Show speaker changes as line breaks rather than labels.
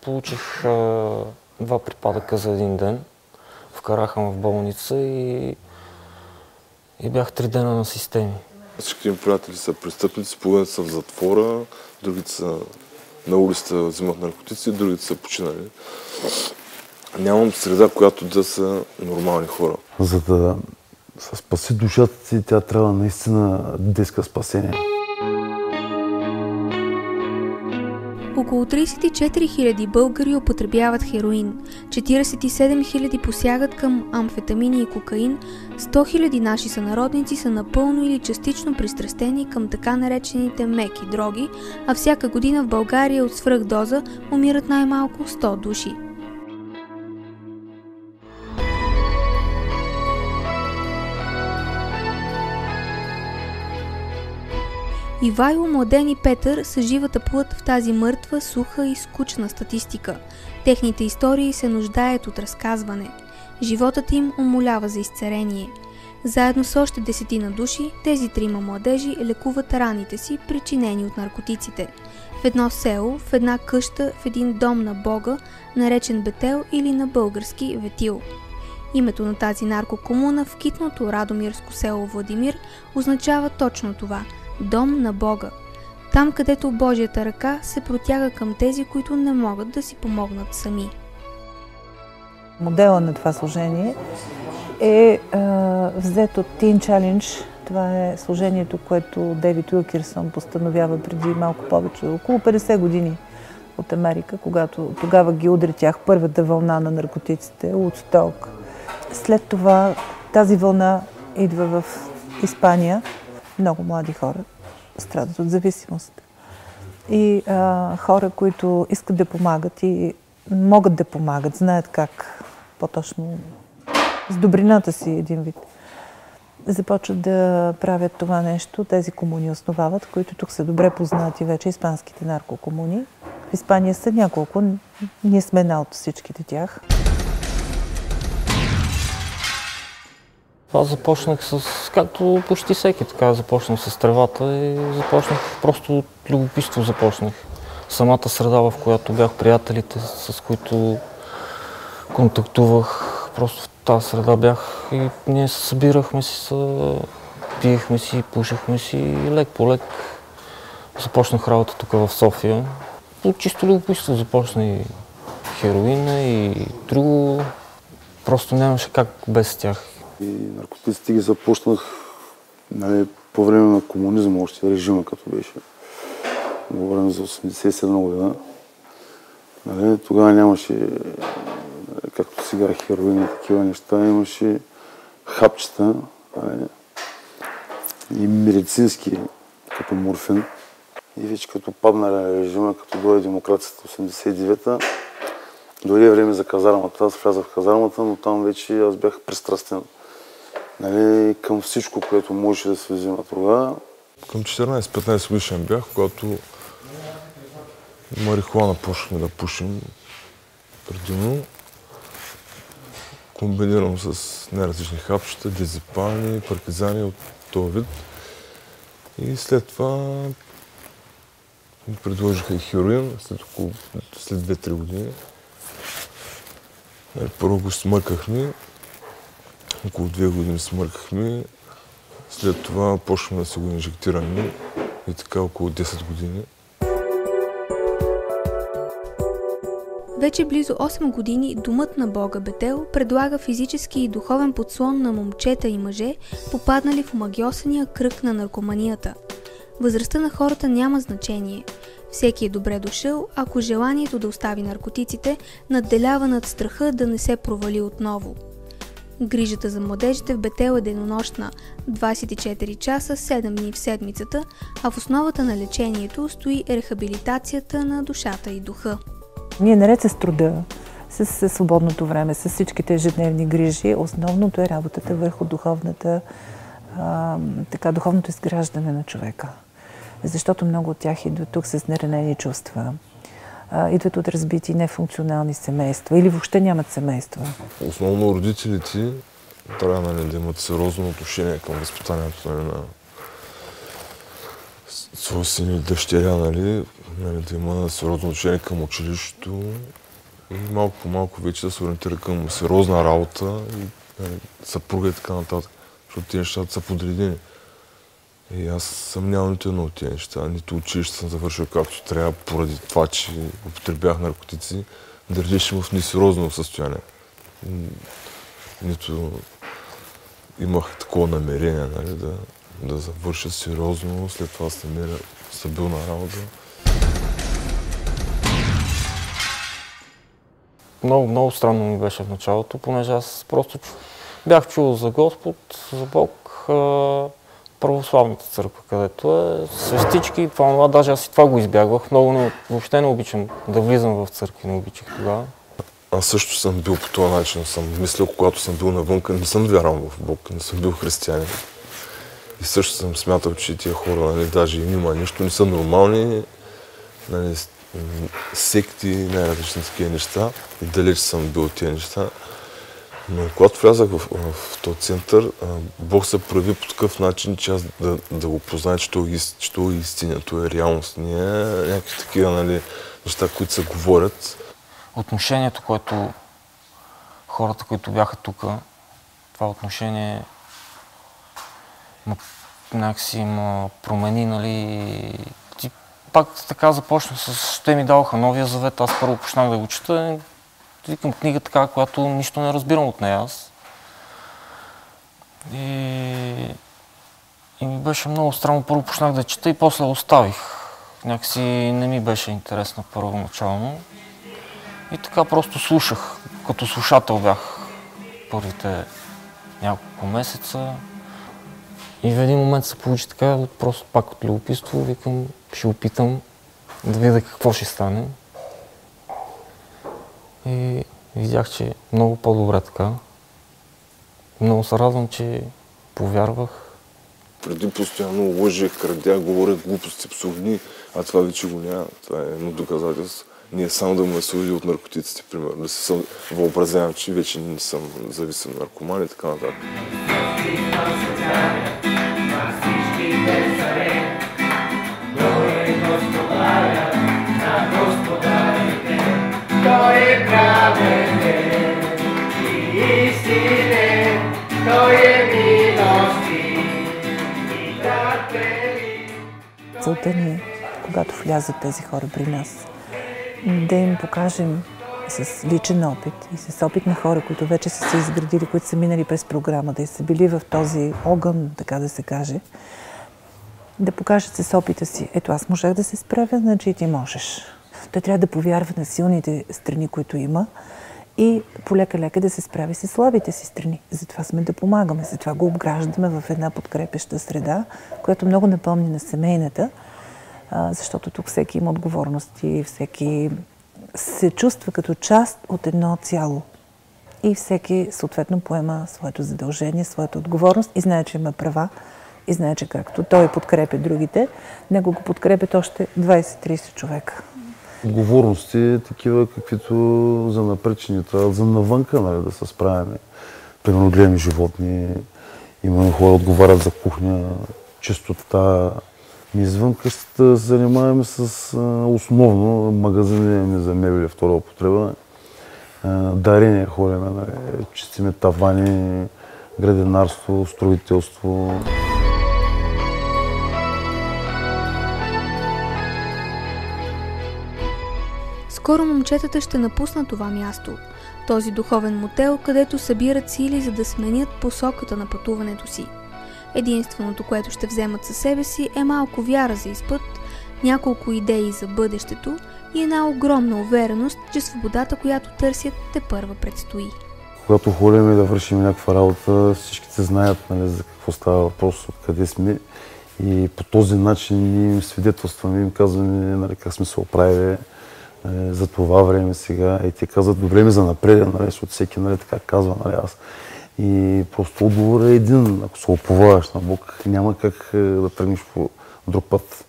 получих 2 припадъка за един ден. Вкараха ме в болница и бях 3 дена на системи.
Всичките ми приятели са престъпници, половината са в затвора, другите са на улицата взимат наркотици, другите са починали. Нямам среда, която да са нормални хора.
За да се спаси душата си, тя трябва наистина да иска спасение.
Около 34 000 българи употребяват хероин, 47 000 посягат към амфетамини и кокаин, 100 000 наши сънародници са напълно или частично пристрастени към така наречените меки дроги, а всяка година в България от свръхдоза умират най-малко 100 души. Ивайло, Младен и Петър са живата плът в тази мъртва, суха и скучна статистика. Техните истории се нуждаят от разказване. Животът им умолява за изцерение. Заедно с още 10 души, тези 3 младежи лекуват раните си, причинени от наркотиците. В едно село, в една къща, в един дом на Бога, наречен Бетел или на български Ветил. Името на тази наркокомуна в китното радомирско село Владимир означава точно това – Дом на Бога. Там, където Божията ръка се протяга към тези, които не могат да си помогнат сами.
Модела на това служение е взет от Teen Challenge. Това е служението, което Дейвид Уилкерсън постановява преди малко повече, около 50 години от Америка, когато тогава ги удари тях първата вълна на наркотиците, Уудсток. След това тази вълна идва в Испания. Много млади хора страдат от зависимост. И хора, които искат да помагат и могат да помагат, знаят как, по-точно с добрината си един вид, започват да правят това нещо. Тези комуни основават, които тук са добре познати вече, испанските наркокомуни. В Испания са няколко, ние сме една от всичките тях.
Аз започнах както почти всеки, така започнах с тревата и започнах просто от любопитство започнах. Самата среда, в която бях, приятелите, с които контактувах, просто в тази среда бях и ние се събирахме си, пиехме си, пушехме си и лек по лек започнах работа тук в София. От чисто любопитство започна и хероина и друго, просто нямаше как без тях.
И наркотиците ги започнах по време на комунизма, още режима като беше. Говорим за 87 година. Тогава нямаше, както сега, хероин и такива неща, имаше хапчета и медицински, като морфин. И вече като падна режима, като дойде демокрацията 89-та, дойде време за казармата. Аз влязах в казармата, но там вече аз бях пристрастен към всичко, което можеше да се взима тогава. Към 14-15 годишен бях, когато марихуана почнахме да пушим предимно. Комбинирам с неразлични хапчета, дизепани, партизани от този вид. И след това ми предложиха и хероин след 2-3 години. Първо го смъркахме, около 2 години смъркахме, след това почнахме да си го инжектираме и така около 10 години.
Вече близо 8 години Домът на Бога Бетел предлага физически и духовен подслон на момчета и мъже, попаднали в омагьосания кръг на наркоманията. Възрастта на хората няма значение. Всеки е добре дошъл, ако желанието да остави наркотиците надделява над страха да не се провали отново. Грижата за младежите в Бетел е денонощна, 24 часа, 7 дни в седмицата, а в основата на лечението стои рехабилитацията на душата и духа.
Ние наред с труда, с свободното време, с всичките ежедневни грижи, основното е работата върху духовното изграждане на човека. Защото много от тях идват тук с неранени чувства, идват от разбити нефункционални семейства или въобще нямат семейства.
Основно родителите трябва да имат сериозно отношение към възпитанието на своя син или дъщеря,
нали, да има сериозно отношение към училището и малко по малко вече да се ориентира към сериозна работа и нали, съпруга и така нататък, защото тези нещата са подредени. И аз съм нямал нито едно от тези неща, нито училище съм завършил както трябва, поради това, че употребях наркотици, държеше в несериозно състояние. Нито имах такова намерение, нали, да завърша сериозно, след това да намеря стабилна работа.
Много странно ми беше в началото, понеже аз просто бях чул за Господ, за Бог, православната църква, където е свещички, това, даже аз и това го избягвах. Въобще не обичам да влизам в църкви, не обичах тогава.
Аз също съм бил по този начин, съм мислил, когато съм бил навънка, не съм вярвал в Бог, не съм бил християнин. И също съм смятал, че тия хора, нали, даже и няма нищо, не са нормални, нали, секти, най-различни такива неща. И далеч съм бил от тия неща. Но когато влязах в този център, Бог се прояви по такъв начин, че аз да го позная, че той е истина, той е реалност. Не е някакви такива, нали, неща, които се говорят.
Отношението, което хората, които бяха тук, това отношение някакси ма промени, нали. И пак така започна с те ми даваха Новия завет, аз първо почнах да го чета. Викам книга така, която нищо не разбирам от нея аз. И ми беше много странно. Първо почнах да чета и после оставих. Някакси не ми беше интересно първоначално. И така просто слушах. Като слушател бях първите няколко месеца. И в един момент се получи така, просто пак от любопитство, викам, ще опитам да видя какво ще стане. И видях, че е много по-добре така. Много се радвам, че повярвах.
Преди постоянно лъжех, крадях, говорех глупости, псовни, а това вече го няма. Това е едно доказателство. Не е само да ме освободи от наркотиците, примерно. Да се въобразявам, че вече не съм зависим наркоман и така нататък.
Целта ни е, когато влязат тези хора при нас, да им покажем с личен опит и с опит на хора, които вече са се изградили, които са минали през програмата и са били в този огън, така да се каже, да покажат с опита си. Ето, аз можах да се справя, значи и ти можеш. Той трябва да повярва на силните страни, които има, и полека-лека да се справи с слабите си страни. Затова сме да помагаме, затова го обграждаме в една подкрепеща среда, която много напомни на семейната, защото тук всеки има отговорности, всеки се чувства като част от едно цяло. И всеки съответно поема своето задължение, своята отговорност и знае, че има права и знае, че както той подкрепя другите, него го подкрепят още 20-30 човека.
Отговорности, такива каквито за напречените, за навънка, нали, да се справяме. Примерно гледаме животни, имаме хора отговарят за кухня, чистота. Извън къщата се занимаваме с основно магазини за мебели втора употреба. Дарения ходим, нали, чистиме тавани, градинарство, строителство.
Скоро момчетата ще напуснат това място, този духовен мотел, където събират сили, за да сменят посоката на пътуването си. Единственото, което ще вземат със себе си, е малко вяра за изпът, няколко идеи за бъдещето и една огромна увереност, че свободата, която търсят, тепърва предстои.
Когато ходим да вършим някаква работа, всичките знаят, нали, за какво става въпрос, откъде сме. И по този начин ние им свидетелстваме, им казваме, нали, как сме се оправили за това време сега. И те казват, добре ми за напред, нали, защото всеки, нали, така казва, нали, аз. И просто отговорът е един. Ако се оповаваш на Бог, няма как да тръгнеш по друг път.